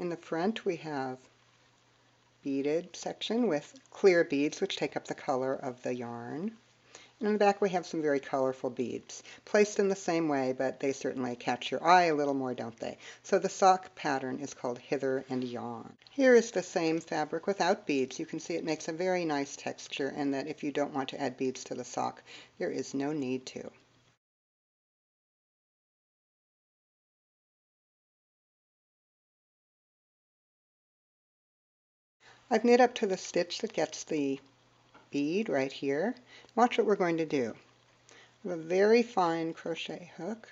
In the front we have beaded section with clear beads which take up the color of the yarn. And in the back we have some very colorful beads, placed in the same way, but they certainly catch your eye a little more, don't they? So the sock pattern is called Hither and Yon. Here is the same fabric without beads. You can see it makes a very nice texture, and that if you don't want to add beads to the sock, there is no need to. I've knit up to the stitch that gets the bead right here. Watch what we're going to do. I have a very fine crochet hook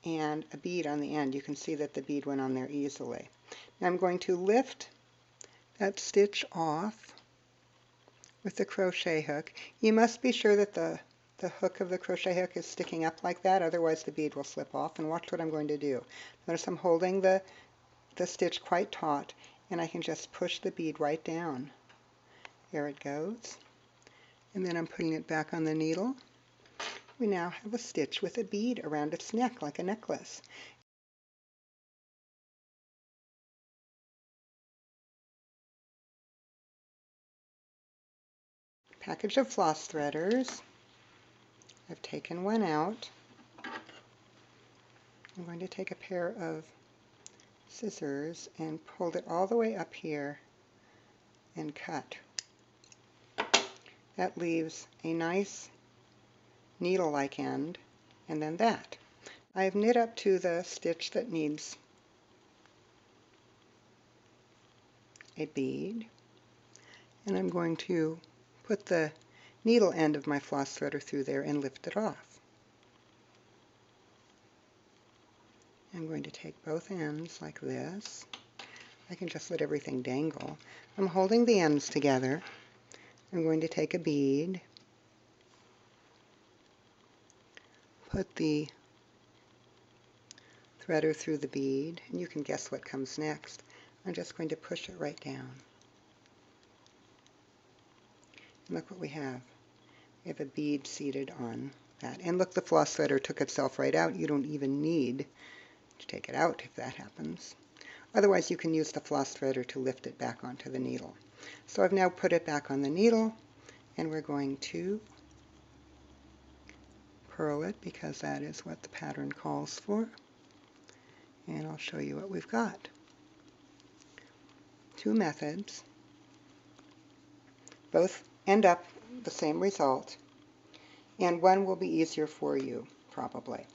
and a bead on the end. You can see that the bead went on there easily. Now I'm going to lift that stitch off with the crochet hook. You must be sure that the hook of the crochet hook is sticking up like that, otherwise the bead will slip off. And watch what I'm going to do. Notice I'm holding the stitch quite taut, and I can just push the bead right down. There it goes. And then I'm putting it back on the needle. We now have a stitch with a bead around its neck like a necklace. Package of floss threaders. I've taken one out. I'm going to take a pair of scissors and hold it all the way up here and cut. That leaves a nice needle-like end, and then that. I've knit up to the stitch that needs a bead, and I'm going to put the needle end of my floss threader through there and lift it off. I'm going to take both ends like this. I can just let everything dangle. I'm holding the ends together. I'm going to take a bead, put the threader through the bead, and you can guess what comes next. I'm just going to push it right down. And look what we have. We have a bead seated on that. And look, the floss threader took itself right out. You don't even need to take it out if that happens. Otherwise, you can use the floss threader to lift it back onto the needle. So I've now put it back on the needle, and we're going to purl it because that is what the pattern calls for. And I'll show you what we've got. Two methods. Both end up the same result, and one will be easier for you, probably.